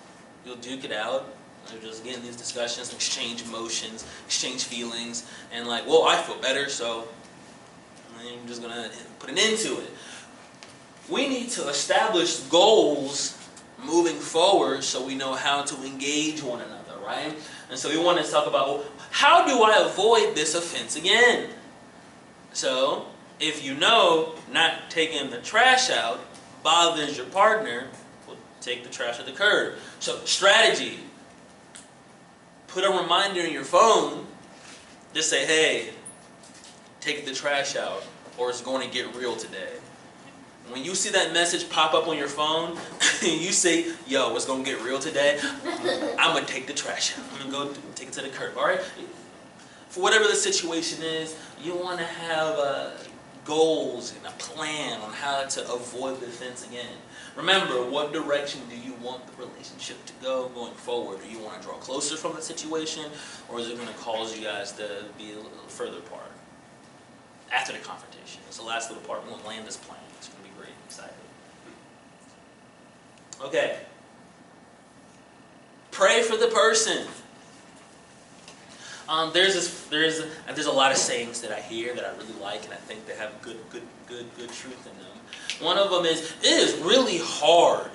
you'll duke it out. You'll just get in these discussions, exchange emotions, exchange feelings, and well, I feel better, so I'm just going to put an end to it. We need to establish goals moving forward so we know how to engage one another, right? And so we want to talk about, well, how do I avoid this offense again? So, if you know not taking the trash out bothers your partner, well, take the trash at the curb. So, strategy. Put a reminder in your phone. Just say, hey, take the trash out, or it's going to get real today. When you see that message pop up on your phone, and you say, yo, it's going to get real today, I'm going to take the trash out. I'm going to go take it to the curb, all right? For whatever the situation is, you want to have goals and a plan on how to avoid the offense again. Remember, what direction do you want the relationship to go going forward? Do you want to draw closer from the situation, or is it going to cause you guys to be a little further apart? After the confrontation. It's the last little part. We're going to land this plan. It's going to be great. I'm excited. Okay. Pray for the person. There's a lot of sayings that I hear that I really like, and I think they have good truth in them. One of them is, it is really hard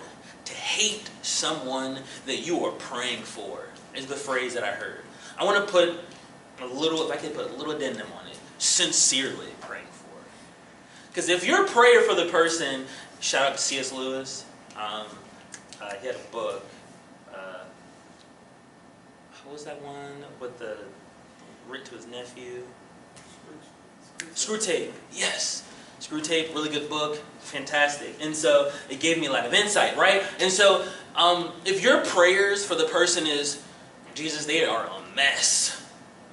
to hate someone that you are praying for, is the phrase that I heard. I want to put a little, if I can put a little addendum on it, sincerely praying for. Because if you're praying for the person, shout out to C.S. Lewis, he had a book, what was that one with the written to his nephew? Screwtape. Yes. Screwtape, really good book, fantastic. And so it gave me a lot of insight, right? And so if your prayers for the person is, Jesus, they are a mess.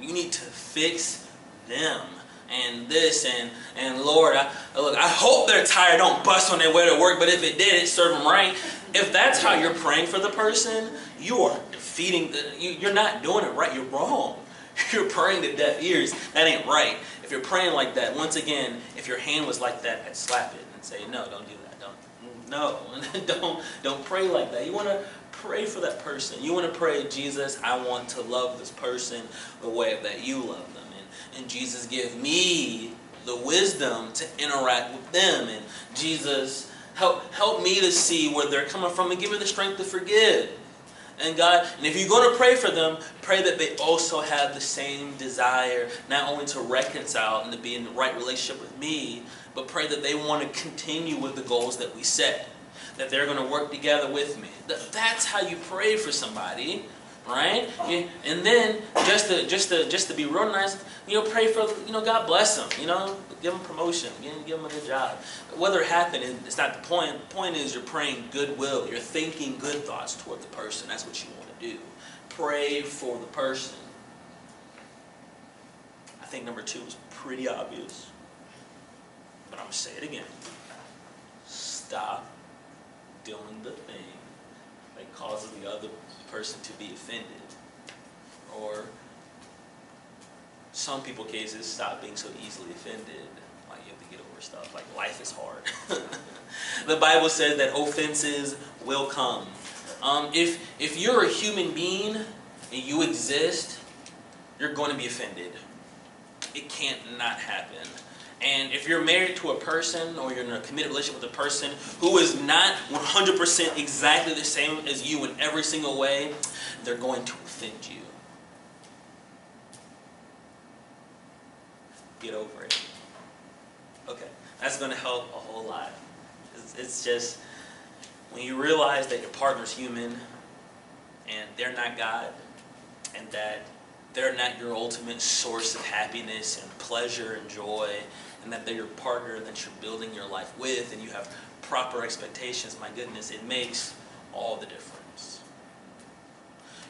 You need to fix them. And this, and Lord, I hope their tire don't bust on their way to work, but if it did, serve them right. If that's how you're praying for the person, you are defeating, you're not doing it right, you're wrong. You're praying to deaf ears, that ain't right. If you're praying like that, once again, if your hand was like that, I'd slap it and say, no, don't do that, don't pray like that. You want to pray for that person. You want to pray, Jesus, I want to love this person the way that you love them. And Jesus, give me the wisdom to interact with them. And Jesus, help me to see where they're coming from and give me the strength to forgive. And God, and if you're going to pray for them, pray that they also have the same desire, not only to reconcile and to be in the right relationship with me, but pray that they want to continue with the goals that we set, that they're going to work together with me. That's how you pray for somebody, right? And then just to be real nice, pray for, God bless them, give them promotion, give them a good job. Whether it happened, it's not the point. The point is you're praying goodwill. You're thinking good thoughts toward the person. That's what you want to do. Pray for the person. I think number 2 is pretty obvious, but I'm going to say it again. Stop doing the thing that causes the other person to be offended. Or some people's cases, stop being so easily offended. Like you have to get over stuff. Like life is hard. The Bible says that offenses will come. If you're a human being and you exist, you're going to be offended. It can't not happen. And if you're married to a person or you're in a committed relationship with a person who is not 100% exactly the same as you in every single way, they're going to offend you. Get over it. Okay, that's going to help a whole lot. It's just, when you realize that your partner's human and they're not God, and that they're not your ultimate source of happiness and pleasure and joy, and that they're your partner that you're building your life with, and you have proper expectations, my goodness, it makes all the difference.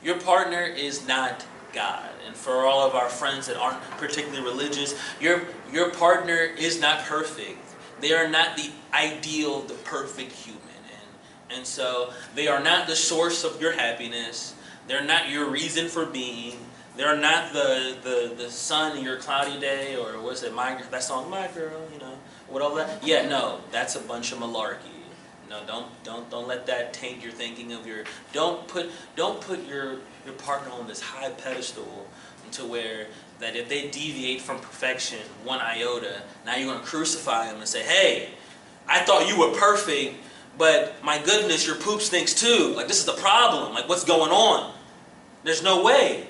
Your partner is not God. And for all of our friends that aren't particularly religious, your partner is not perfect. They are not the ideal, the perfect human. And so they are not the source of your happiness. They're not your reason for being. They're not the sun in your cloudy day, or what's it, that song, My Girl, what all that. Yeah, no, that's a bunch of malarkey. No, don't let that taint your thinking of your. Don't put your partner on this high pedestal to where that if they deviate from perfection 1 iota, now you're going to crucify them and say, hey, I thought you were perfect, but my goodness, your poop stinks too. Like, this is the problem. Like, what's going on? There's no way.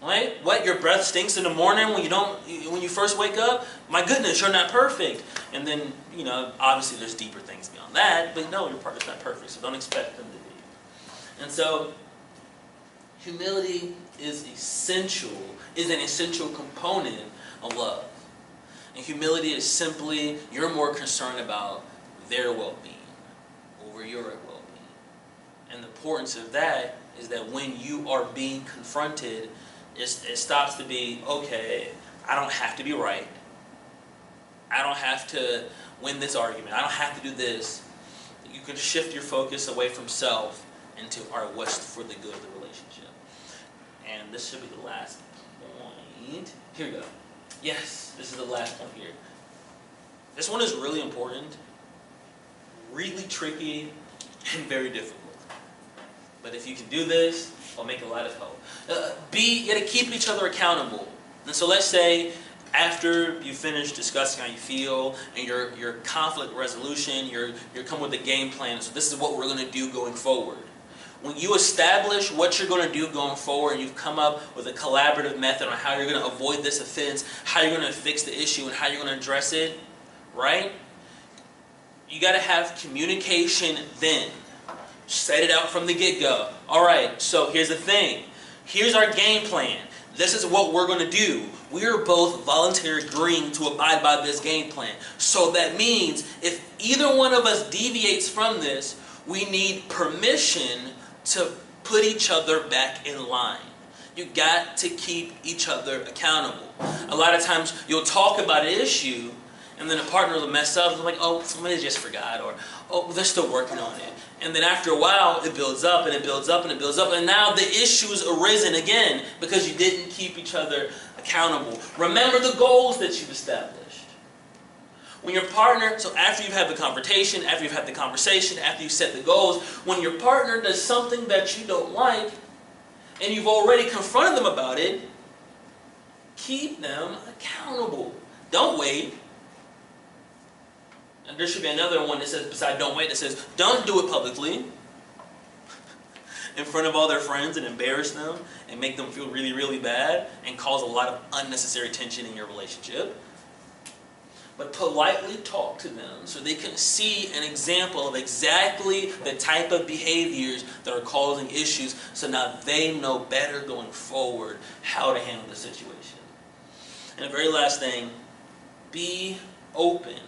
Right? What? Your breath stinks in the morning when you first wake up? My goodness, you're not perfect. And then, obviously there's deeper things beyond that, but no, your partner's not perfect, so don't expect them to be. And so, humility is an essential component of love. And humility is simply, you're more concerned about their well-being over your well-being. And the importance of that is that when you are being confronted, it stops to be, okay, I don't have to be right. I don't have to win this argument. I don't have to do this. You can shift your focus away from self into, all right, what's for the good of the relationship. And this should be the last point. Here we go. Yes, this is the last point here. This one is really important, really tricky, and very difficult. But if you can do this, it'll make a lot of help. You got to keep each other accountable. And so let's say after you finish discussing how you feel and your conflict resolution, you're coming with a game plan. So this is what we're going to do going forward. When you establish what you're going to do going forward, and you've come up with a collaborative method on how you're going to avoid this offense, how you're going to fix the issue, and how you're going to address it, right? You got to have communication then. Set it out from the get-go. All right, so here's the thing. Here's our game plan. This is what we're going to do. We are both voluntarily agreeing to abide by this game plan. So that means if either one of us deviates from this, we need permission to put each other back in line. You got to keep each other accountable. A lot of times you'll talk about an issue and then a partner will mess up. They're like, oh, somebody just forgot, or oh, they're still working on it. And then after a while, it builds up and it builds up and it builds up. And now the issue's arisen again because you didn't keep each other accountable. Remember the goals that you've established. When your partner, so after you've had the confrontation, after you've had the conversation, after you set the goals, when your partner does something that you don't like, and you've already confronted them about it, keep them accountable. Don't wait. And there should be another one that says, beside don't wait, that says, don't do it publicly in front of all their friends and embarrass them and make them feel really, really bad and cause a lot of unnecessary tension in your relationship. But politely talk to them so they can see an example of exactly the type of behaviors that are causing issues, so now they know better going forward how to handle the situation. And the very last thing, be open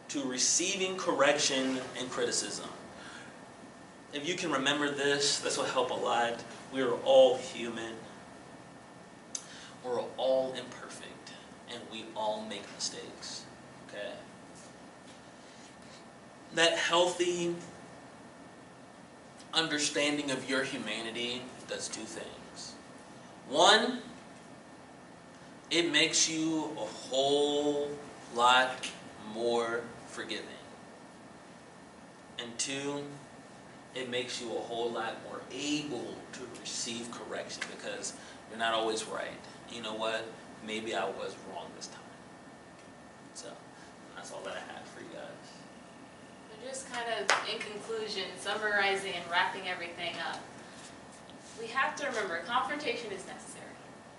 to receiving correction and criticism. If you can remember this will help a lot. We are all human. We're all imperfect. And we all make mistakes. Okay? That healthy understanding of your humanity does two things. One, it makes you a whole lot more forgiving. And two, it makes you a whole lot more able to receive correction because you're not always right. You know what? Maybe I was wrong this time. So, that's all that I have for you guys. So just kind of in conclusion, summarizing and wrapping everything up, we have to remember confrontation is necessary,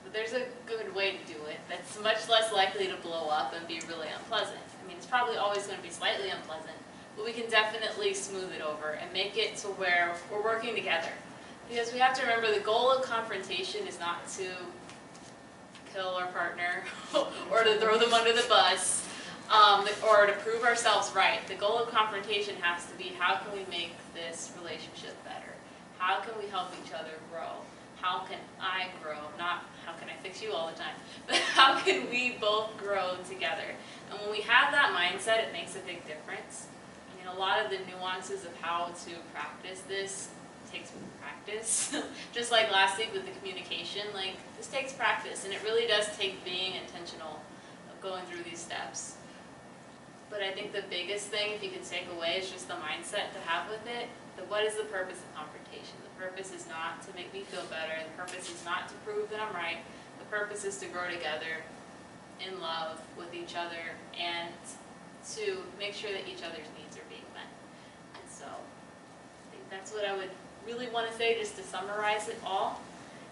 but there's a good way to do it that's much less likely to blow up and be really unpleasant. I mean, it's probably always going to be slightly unpleasant, but we can definitely smooth it over and make it to where we're working together. Because we have to remember the goal of confrontation is not to kill our partner or to throw them under the bus or to prove ourselves right. The goal of confrontation has to be, how can we make this relationship better? How can we help each other grow? How can I grow? Not how can I fix you all the time, but how can we both grow together? And when we have that mindset, it makes a big difference. I mean, a lot of the nuances of how to practice this takes practice. Just like last week with the communication, like this takes practice, and it really does take being intentional of going through these steps. But I think the biggest thing, if you could take away, is just the mindset to have with it. That what is the purpose of confrontation? The purpose is not to make me feel better. The purpose is not to prove that I'm right. The purpose is to grow together in love with each other and to make sure that each other's needs are being met. And so I think that's what I would really want to say, just to summarize it all.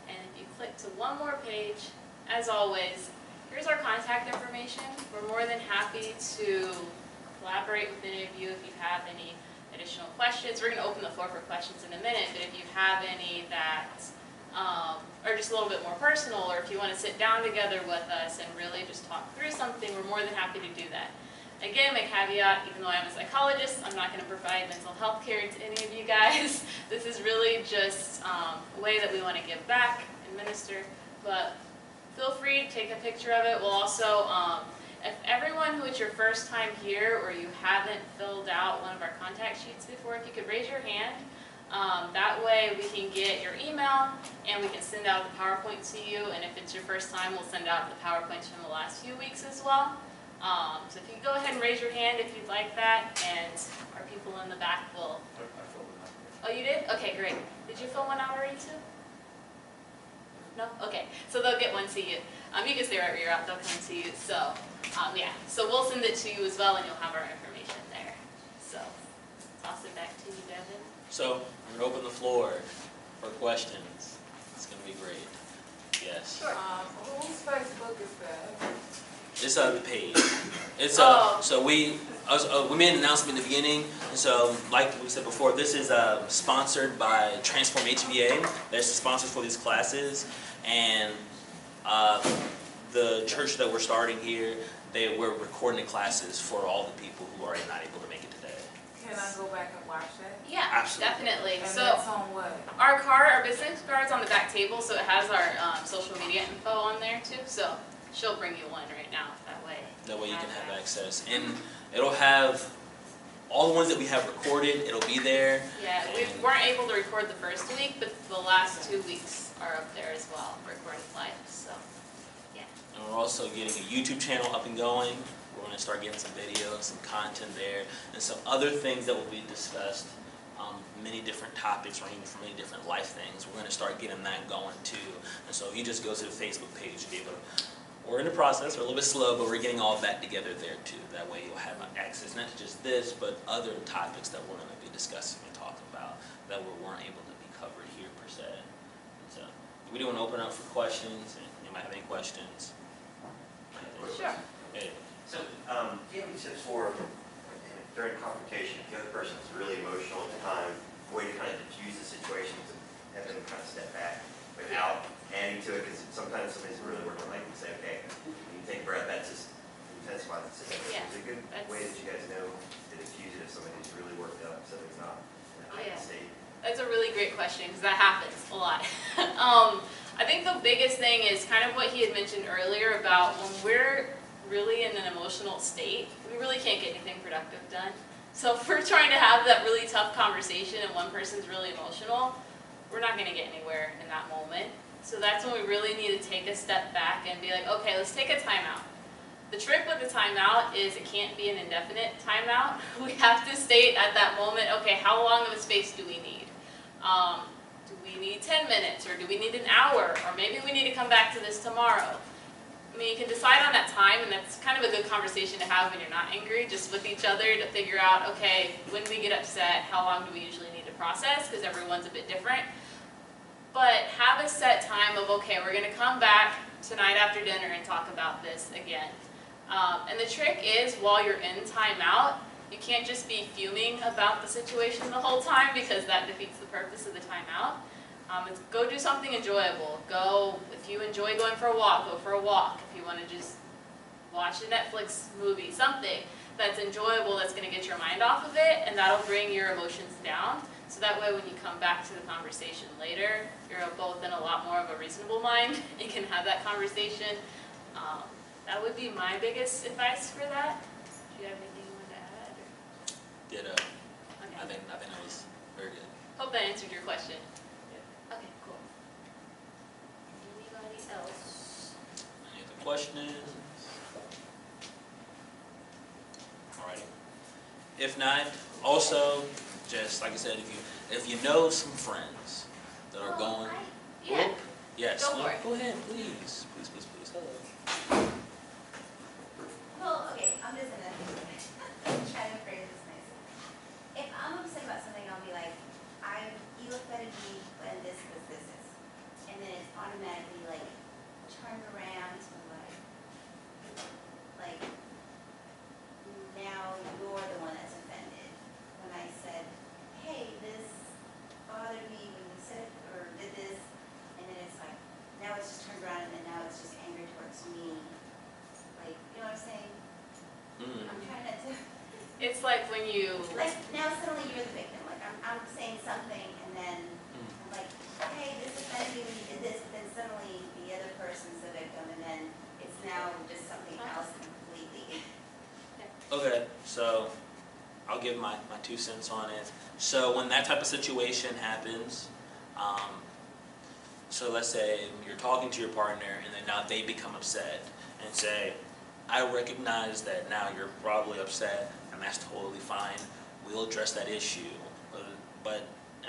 And if you click to one more page, as always, here's our contact information. We're more than happy to collaborate with any of you if you have any additional questions. We're going to open the floor for questions in a minute, but if you have any that are just a little bit more personal, or if you want to sit down together with us and really just talk through something, we're more than happy to do that. Again, my caveat, even though I'm a psychologist, I'm not going to provide mental health care to any of you guys. This is really just a way that we want to give back and minister, but feel free to take a picture of it. We'll also, if everyone who is your first time here or you haven't filled out one of our contact sheets before, if you could raise your hand, that way we can get your email and we can send out the PowerPoint to you, and if it's your first time, we'll send out the PowerPoints from the last few weeks as well. So if you go ahead and raise your hand if you'd like that, and our people in the back will... I filled it out. Oh, you did? Okay, great. Did you fill one out already too? No? Okay, so they'll get one to you. You can stay right where you're at, they'll come to you. So, yeah, so we'll send it to you as well, and you'll have our information there. So, toss it back to you, Devin. So, I'm going to open the floor for questions. It's going to be great. Yes. Sure. Whose Facebook is that? It's the page. It's Oh. so we made an announcement in the beginning. And so, like we said before, this is sponsored by Transform HVA. They're the sponsors for these classes, and the church that we're starting here, we're recording the classes for all the people who are not able to make it today. Can I go back and watch that? Yeah, Absolutely. definitely. And So, that's on what? our business card's on the back table, so it has our social media info on there too. So, she'll bring you one right now, that way. That way you can have access. And it'll have all the ones that we have recorded, it'll be there. Yeah, we weren't able to record the first week, but the last 2 weeks are up there as well, recorded live, so, yeah. And we're also getting a YouTube channel up and going. We're going to start getting some videos, some content there, and some other things that will be discussed. Many different topics ranging from many different life things. We're going to start getting that going too. And so if you just go to the Facebook page, you'll be able to, we're in the process, we're a little bit slow, but we're getting all that together there too. That way you'll have access not to just this, but other topics that we're going to be discussing and talking about that we weren't able to be covered here per se. And so we do want to open up for questions, and you might have any questions. Sure. Hey. So, do you have any tips for during confrontation, if the other person is really emotional at the time, a way to kind of diffuse the situation to have them kind of step back without adding to it? Because sometimes somebody's really working like and say, okay, when you take a breath, that just intensifies the situation. Yeah, Is it a good way that you guys know to diffuse it if somebody's really worked up, somebody's not in a heightened state? That's a really great question because that happens a lot. I think the biggest thing is kind of what he had mentioned earlier about when we're really in an emotional state, we really can't get anything productive done. So if we're trying to have that really tough conversation and one person's really emotional, we're not going to get anywhere in that moment. So that's when we really need to take a step back and be like, okay, let's take a timeout. The trick with the timeout is it can't be an indefinite timeout. We have to state at that moment, okay, how long of a space do we need? Do we need 10 minutes, or do we need an hour, or maybe we need to come back to this tomorrow? I mean, you can decide on that time, and that's kind of a good conversation to have when you're not angry, just with each other to figure out, okay, when we get upset, how long do we usually need to process, because everyone's a bit different. But have a set time of, okay, we're going to come back tonight after dinner and talk about this again. And the trick is, while you're in timeout, you can't just be fuming about the situation the whole time, because that defeats the purpose of the timeout. Go do something enjoyable. Go, if you enjoy going for a walk, go for a walk. If you want to just watch a Netflix movie, something that's enjoyable, that's going to get your mind off of it, and that'll bring your emotions down. So that way when you come back to the conversation later, you're both in a lot more of a reasonable mind and can have that conversation. That would be my biggest advice for that. Do you have anything you want to add? Ditto. Okay. I think that was very good. Hope that answered your question. Okay, cool. Anybody else? Any other questions? Alrighty. If not, also, just like I said, if you know some friends that are going, Yeah. yes, Go for it. go ahead, please, please, please, please. Hello. Well, okay, I'm just gonna try to phrase this nicely. If I'm upset about something, I'll be like, you offended me when this was this is. And then it's automatically like turned around to like now you're the one that's offended. When I said, hey, this bothered me when you said or did this, and then it's like, now it's just turned around and then now it's just angry towards me. Like, you know what I'm saying? I'm trying not to. It's like when you... Like, now suddenly you're the victim. Like, I'm saying something, and then I'm like, hey, this offended me when you did this, but then suddenly the other person's the victim, and then it's now just something else completely. Okay, so I'll give my 2 cents on it. So when that type of situation happens, so let's say you're talking to your partner and then now they become upset and say, I recognize that now you're probably upset and that's totally fine. We'll address that issue.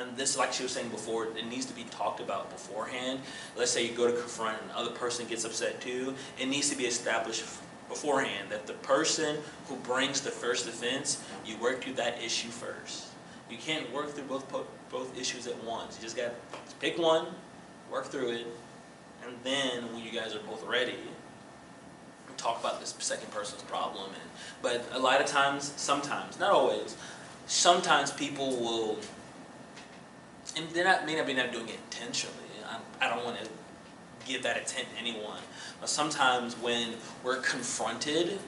And this, like she was saying before, it needs to be talked about beforehand. Let's say you go to confront and the other person gets upset too. It needs to be established beforehand that the person who brings the first offense, you work through that issue first. You can't work through both issues at once. You just got to pick one, work through it, and then when you guys are both ready, talk about this second person's problem. But a lot of times, sometimes, not always, sometimes people will, and may not be doing it intentionally. I don't want to give that intent to anyone. But sometimes when we're confronted,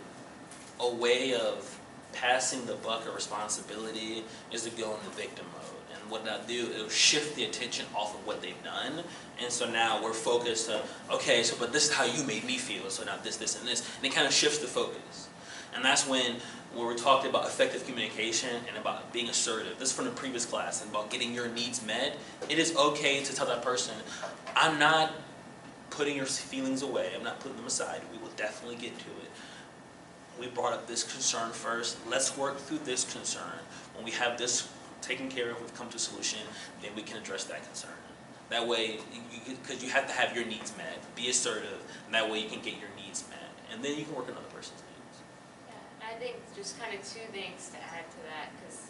a way of passing the buck of responsibility is to go into victim mode. And what that'll do, it'll shift the attention off of what they've done. And so now we're focused on, okay, so but this is how you made me feel, so now this, and this. And it kind of shifts the focus. And that's when we talked about effective communication and about being assertive. This is from the previous class, and about getting your needs met. It is okay to tell that person, I'm not putting your feelings away. I'm not putting them aside. We will definitely get to it. we brought up this concern first. Let's work through this concern. When we have this taken care of, we've come to a solution, then we can address that concern. That way, because you have to have your needs met, be assertive, and that way you can get your needs met. And then you can work on another person's needs. Yeah, I think just kind of two things to add to that, because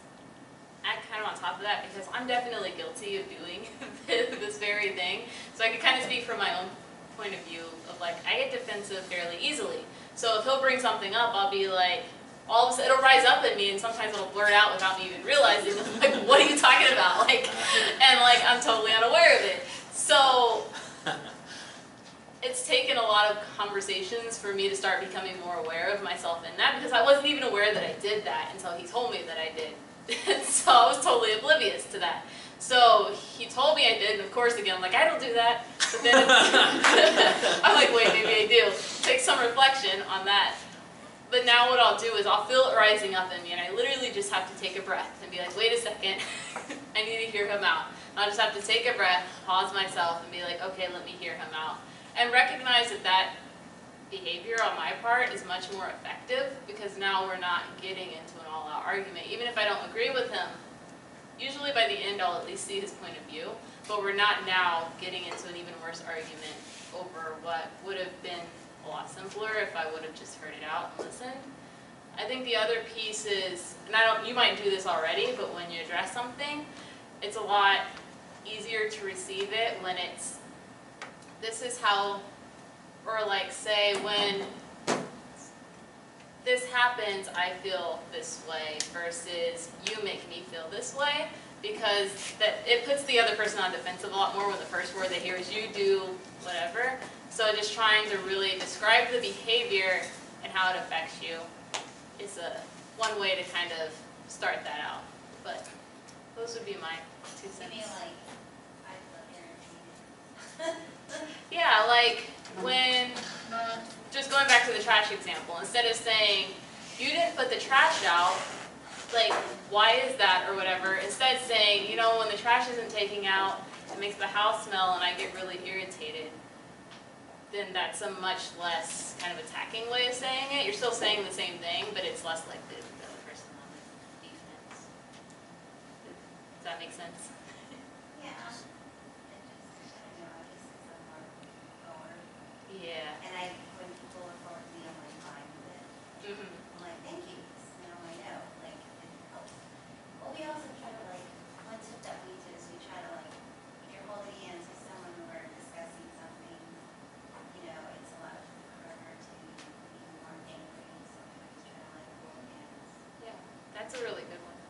add kind of on top of that, because I'm definitely guilty of doing this very thing. So I can kind of speak from my own point of view of like, I get defensive fairly easily. So if he'll bring something up, I'll be like, all of a sudden it'll rise up in me, and sometimes it'll blurt out without me even realizing, like, what are you talking about? Like, and like, I'm totally unaware of it. So it's taken a lot of conversations for me to start becoming more aware of myself in that, because I wasn't even aware that I did that until he told me that I did. So I was totally oblivious to that. So he told me I did, and of course again, I'm like, I don't do that. But then I'm like, wait, maybe I do. Take some reflection on that. But now what I'll do is I'll feel it rising up in me, and I literally just have to take a breath and be like, wait a second, I need to hear him out. And I'll just have to take a breath, pause myself, and be like, okay, let me hear him out. And recognize that that behavior on my part is much more effective, because now we're not getting into an all-out argument. Even if I don't agree with him, usually by the end I'll at least see his point of view, but we're not now getting into an even worse argument over what would have been a lot simpler if I would have just heard it out and listened. I think the other piece is, and you might do this already, but when you address something, it's a lot easier to receive it when it's, this is how, or like say when this happens, I feel this way, versus you make me feel this way, because that it puts the other person on defensive a lot more when the first word they hear is you do whatever. So just trying to really describe the behavior and how it affects you is one way to kind of start that out. But those would be my 2 cents. You mean like, I feel irritated. Yeah, like when, just going back to the trash example, instead of saying, you didn't put the trash out, like, why is that, or whatever, instead saying, you know, when the trash isn't taken out, it makes the house smell and I get really irritated, then that's a much less kind of attacking way of saying it. You're still saying the same thing, but it's less likely to put the other person on the defense. Does that make sense? Yeah. I don't know, I guess it's a more forward. Yeah. And when people look forward to me, I'm like, fine with it. Mm-hmm. I'm like, thank you, 'cause now I know, like, it helps. Well, we also try to like, one tip that we do is we try to like, if you're holding hands with someone when we're discussing something, you know, it's a lot harder to be more angry, so we always try to like hold hands. Yeah, that's a really good one.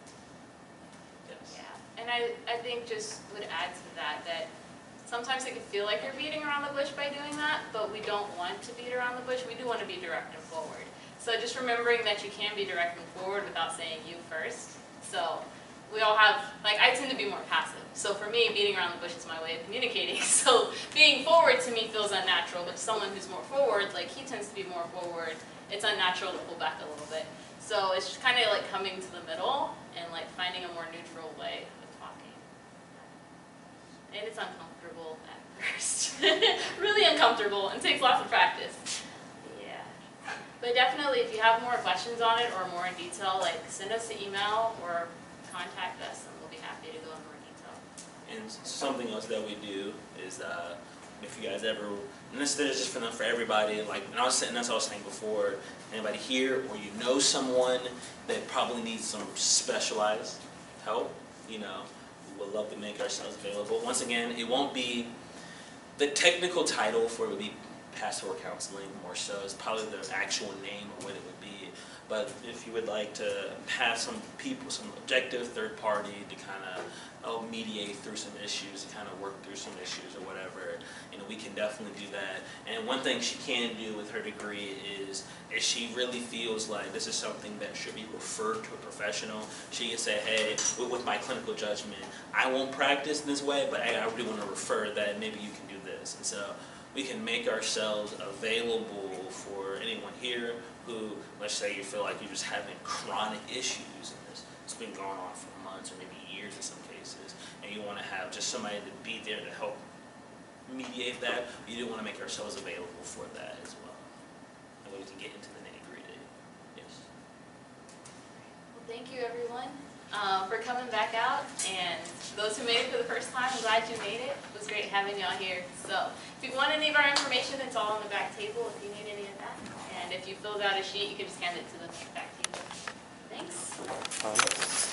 Yes. Yeah, and I think just would add to that, that sometimes it can feel like you're beating around the bush by doing that, but we don't want to beat around the bush. We do want to be direct and forward. So just remembering that you can be direct and forward without saying you first. So we all have, like, I tend to be more passive. So for me, beating around the bush is my way of communicating. So being forward to me feels unnatural, but someone who's more forward, like he tends to be more forward, it's unnatural to pull back a little bit. So it's just kind of like coming to the middle and like finding a more neutral way of talking. And it's uncomfortable at first. Really uncomfortable, and takes lots of practice. Yeah. But definitely if you have more questions on it or more in detail, like send us an email or contact us and we'll be happy to go in more detail. And something else that we do is if you guys ever, and this is just for everybody, like, and that's what I was saying before, anybody here or you know someone that probably needs some specialized help, you know, we would love to make ourselves available. Once again, it won't be, the technical title for it would be pastoral counseling more so, is probably the actual name of what it would be. But if you would like to have some people, some objective third party to kind of mediate through some issues, kind of work through some issues or whatever, you know, we can definitely do that. And one thing she can do with her degree is if she really feels like this is something that should be referred to a professional, she can say, hey, with my clinical judgment, I won't practice this way, but I really want to refer that maybe you can do this. And so we can make ourselves available for anyone here who, let's say you feel like you're just having chronic issues and it's been going on for months or maybe years in some cases, and you want to have just somebody to be there to help mediate that. We do want to make ourselves available for that as well. And we can get into the nitty-gritty thank you everyone for coming back out, and those who made it for the first time, I'm glad you made it. It was great having y'all here. So if you want any of our information, it's all on the back table if you need any of that. And if you filled out a sheet, you can just hand it to the back table. Thanks.